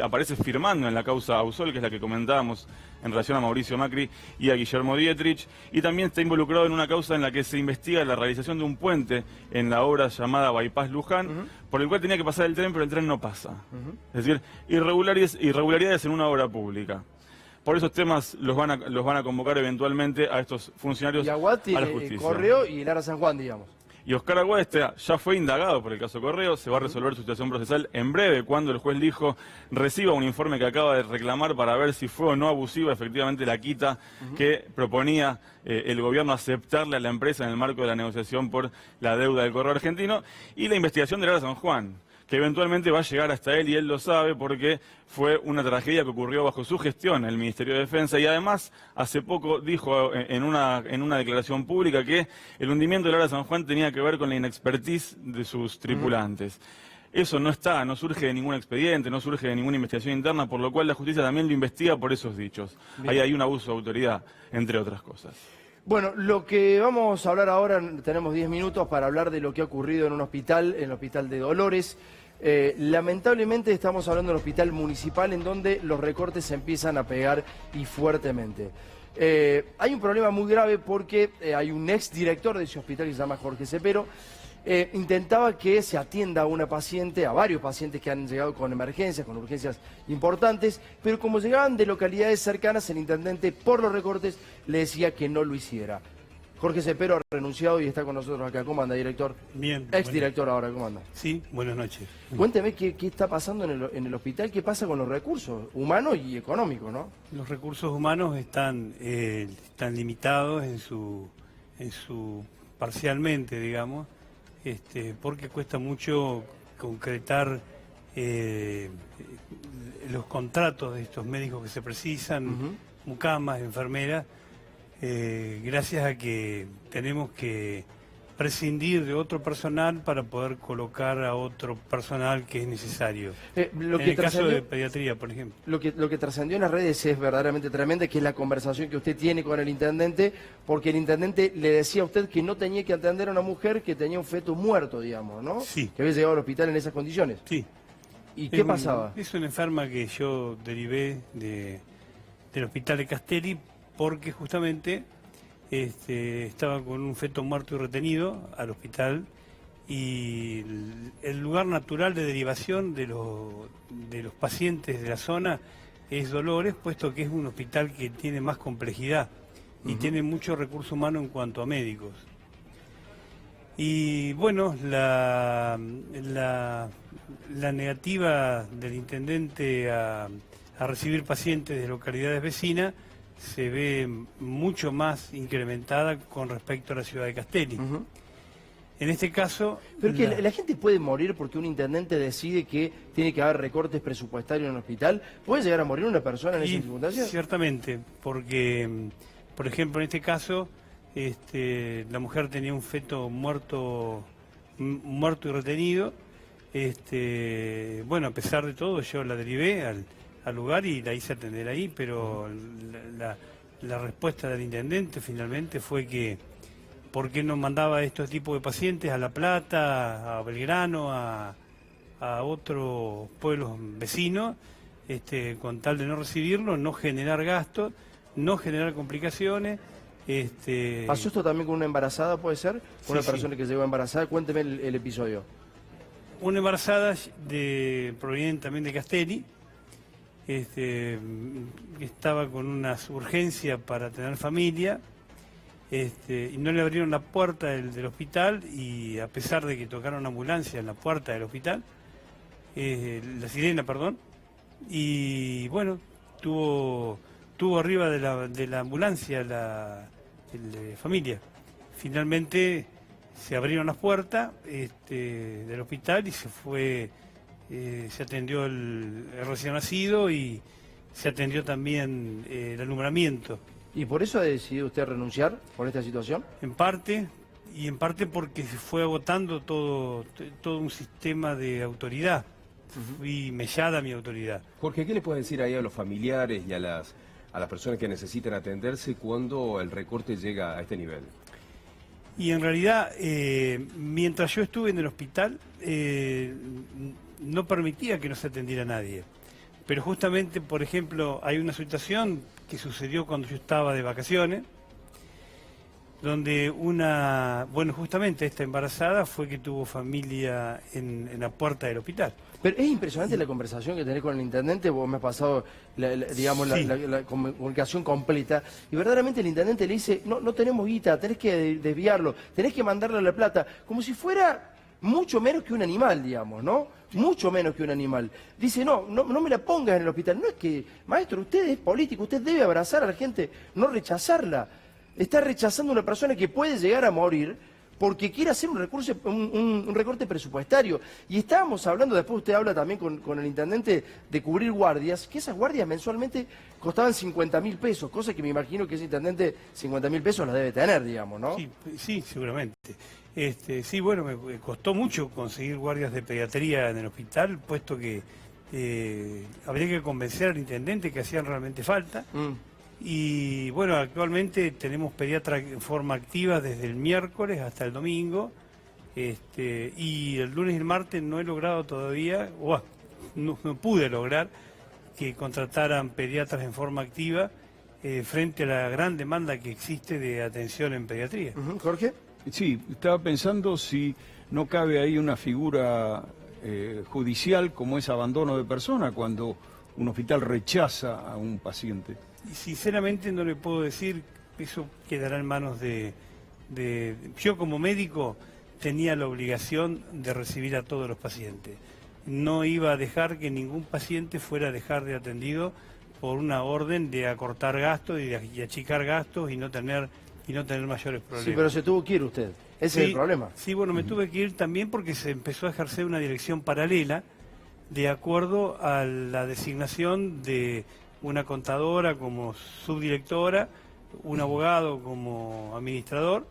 aparece firmando en la causa Ausol, que es la que comentábamos en relación a Mauricio Macri y a Guillermo Dietrich, y también está involucrado en una causa en la que se investiga la realización de un puente en la obra llamada Bypass Luján, por el cual tenía que pasar el tren, pero el tren no pasa. Es decir, irregularidades en una obra pública. Por esos temas los van a convocar eventualmente a estos funcionarios y Aguad a la tiene justicia. Correo y Lara San Juan, digamos. Y Oscar Aguad ya fue indagado por el caso Correo, se va a resolver su situación procesal en breve, cuando el juez dijo reciba un informe que acaba de reclamar para ver si fue o no abusiva efectivamente la quita que proponía el gobierno aceptarle a la empresa en el marco de la negociación por la deuda del Correo Argentino, y la investigación de Lara San Juan, que eventualmente va a llegar hasta él, y él lo sabe porque fue una tragedia que ocurrió bajo su gestión en el Ministerio de Defensa, y además hace poco dijo en una declaración pública que el hundimiento de Lara San Juan tenía que ver con la inexpertise de sus tripulantes. Eso no surge de ningún expediente, no surge de ninguna investigación interna, por lo cual la justicia también lo investiga por esos dichos. Ahí hay un abuso de autoridad, entre otras cosas. Bueno, lo que vamos a hablar ahora, tenemos 10 minutos para hablar de lo que ha ocurrido en un hospital, en el Hospital de Dolores. Lamentablemente estamos hablando de un hospital municipal en donde los recortes se empiezan a pegar y fuertemente. Hay un problema muy grave porque hay un ex director de ese hospital que se llama Jorge Cepero. Intentaba que se atienda a una paciente, a varios pacientes que han llegado con emergencias, con urgencias importantes, pero como llegaban de localidades cercanas, el intendente, por los recortes, le decía que no lo hiciera. Jorge Cepero ha renunciado y está con nosotros acá. ¿Cómo anda, director? Bien. Ex-director ahora, ¿cómo anda? Sí, buenas noches. Cuénteme qué está pasando en el hospital, qué pasa con los recursos humanos y económicos, ¿no? Los recursos humanos están limitados en su parcialmente, digamos, porque cuesta mucho concretar los contratos de estos médicos que se precisan, mucamas, enfermeras, gracias a que tenemos que prescindir de otro personal para poder colocar a otro personal que es necesario. En el caso de pediatría, por ejemplo. Lo que trascendió en las redes es verdaderamente tremendo, que es la conversación que usted tiene con el intendente, porque el intendente le decía a usted que no tenía que atender a una mujer que tenía un feto muerto, digamos, ¿no? Sí. Que había llegado al hospital en esas condiciones. Sí. ¿Y qué pasaba? Es una enferma que yo derivé del hospital de Castelli porque justamente estaba con un feto muerto y retenido al hospital, y el lugar natural de derivación de los pacientes de la zona es Dolores, puesto que es un hospital que tiene más complejidad y tiene mucho recurso humano en cuanto a médicos. Y bueno, la negativa del intendente a recibir pacientes de localidades vecinas se ve mucho más incrementada con respecto a la ciudad de Castelli. En este caso... Pero que la gente puede morir porque un intendente decide que tiene que haber recortes presupuestarios en un hospital. ¿Puede llegar a morir una persona en esas circunstancias? Ciertamente, porque, por ejemplo, en este caso, la mujer tenía un feto muerto y retenido. Bueno, a pesar de todo, yo la derivé al lugar y la hice atender ahí, pero la respuesta del intendente finalmente fue que ¿por qué no mandaba estos tipos de pacientes a La Plata, a Belgrano, a otros pueblos vecinos, con tal de no recibirlo, no generar gastos, no generar complicaciones? ¿Pasó esto también con una embarazada, puede ser? ¿Con una persona que llegó embarazada? Cuénteme el episodio. Una embarazada proveniente también de Castelli, estaba con unas urgencias para tener familia, y no le abrieron la puerta del hospital, y a pesar de que tocaron ambulancia en la puerta del hospital, la sirena, perdón, y bueno, tuvo arriba de la ambulancia la familia. Finalmente se abrieron las puertas del hospital y se atendió el recién nacido y se atendió también el alumbramiento. ¿Y por eso ha decidido usted renunciar por esta situación? En parte, y en parte porque se fue agotando todo un sistema de autoridad. Fui mellada mi autoridad. Jorge, ¿qué le puede decir ahí a los familiares y a las personas que necesitan atenderse cuando el recorte llega a este nivel? Y en realidad, mientras yo estuve en el hospital, no permitía que no se atendiera a nadie. Pero justamente, por ejemplo, hay una situación que sucedió cuando yo estaba de vacaciones, donde justamente esta embarazada fue que tuvo familia en la puerta del hospital. Pero es impresionante la conversación que tenés con el intendente. Vos me has pasado, la comunicación completa, y verdaderamente el intendente le dice, no tenemos guita, tenés que desviarlo, tenés que mandarle a La Plata, como si fuera mucho menos que un animal, digamos, ¿no? Mucho menos que un animal. Dice, no me la pongas en el hospital. No es que, maestro, usted es político, usted debe abrazar a la gente, no rechazarla. Está rechazando a una persona que puede llegar a morir porque quiere hacer un recorte presupuestario. Y estábamos hablando, después usted habla también con el intendente de cubrir guardias, que esas guardias mensualmente costaban 50.000 pesos, cosa que me imagino que ese intendente 50.000 pesos las debe tener, digamos, ¿no? Sí, seguramente. Sí, bueno, me costó mucho conseguir guardias de pediatría en el hospital, puesto que habría que convencer al intendente que hacían realmente falta. Y bueno, actualmente tenemos pediatras en forma activa desde el miércoles hasta el domingo, y el lunes y el martes no he logrado todavía, no pude lograr que contrataran pediatras en forma activa frente a la gran demanda que existe de atención en pediatría. Jorge. Sí, estaba pensando si no cabe ahí una figura judicial como es abandono de persona cuando un hospital rechaza a un paciente. Y sinceramente no le puedo decir, eso quedará en manos yo como médico tenía la obligación de recibir a todos los pacientes. No iba a dejar que ningún paciente fuera a dejar de atendido por una orden de acortar gastos y achicar gastos y no tener mayores problemas. Sí, pero se tuvo que ir usted. Ese es el problema. Sí, bueno, me tuve que ir también porque se empezó a ejercer una dirección paralela de acuerdo a la designación de una contadora como subdirectora, un abogado como administrador,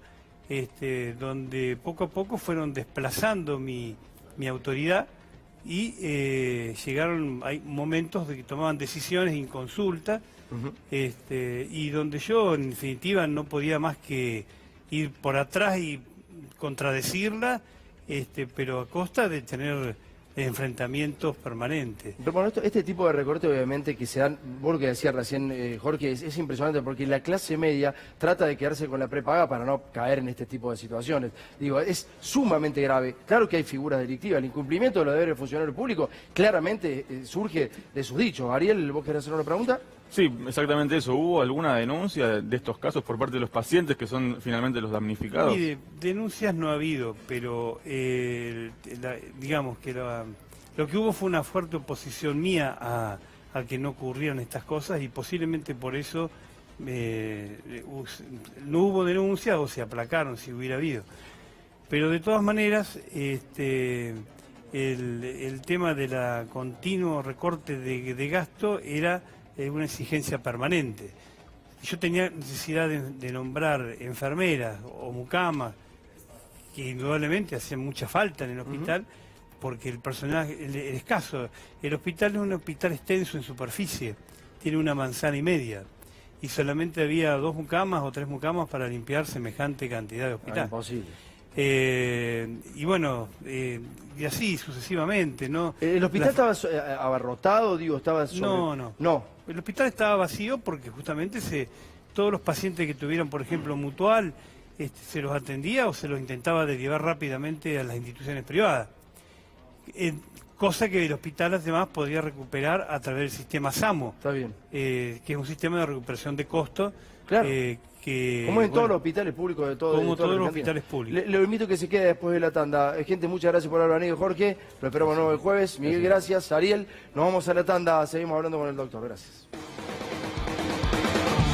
donde poco a poco fueron desplazando mi autoridad y hay momentos de que tomaban decisiones en consulta, y donde yo en definitiva no podía más que ir por atrás y contradecirla, pero a costa de tener enfrentamientos permanentes. Pero bueno, este tipo de recortes obviamente que se dan, vos lo que decías recién, Jorge, es impresionante porque la clase media trata de quedarse con la prepaga para no caer en este tipo de situaciones. Digo, es sumamente grave. Claro que hay figuras delictivas, el incumplimiento de los deberes del funcionario público claramente surge de sus dichos. Ariel, ¿vos querés hacer una pregunta? Sí, exactamente eso. ¿Hubo alguna denuncia de estos casos por parte de los pacientes que son finalmente los damnificados? Mire, denuncias no ha habido, pero digamos que lo que hubo fue una fuerte oposición mía a que no ocurrieran estas cosas y posiblemente por eso no hubo denuncias o se aplacaron si hubiera habido. Pero de todas maneras, el tema de la continuo recorte de gasto era una exigencia permanente. Yo tenía necesidad de nombrar enfermeras o mucamas, que indudablemente hacían mucha falta en el hospital, porque el personal es escaso. El hospital es un hospital extenso en superficie, tiene 1,5 manzanas, y solamente había 2 mucamas o 3 mucamas para limpiar semejante cantidad de hospital. Imposible. Y bueno, y así sucesivamente, ¿no? ¿El hospital estaba abarrotado, digo, estaba sobre... No. El hospital estaba vacío porque justamente todos los pacientes que tuvieran, por ejemplo, mutual, se los atendía o se los intentaba derivar rápidamente a las instituciones privadas. Cosa que el hospital además podía recuperar a través del sistema SAMO. Está bien. Que es un sistema de recuperación de costos. Claro. Como en todos los hospitales públicos de todo. Como todos los hospitales públicos. Le invito a que se quede después de la tanda. Gente, muchas gracias por haber venido, Jorge. Lo esperamos nuevo el jueves. Miguel, gracias. Ariel, nos vamos a la tanda. Seguimos hablando con el doctor. Gracias.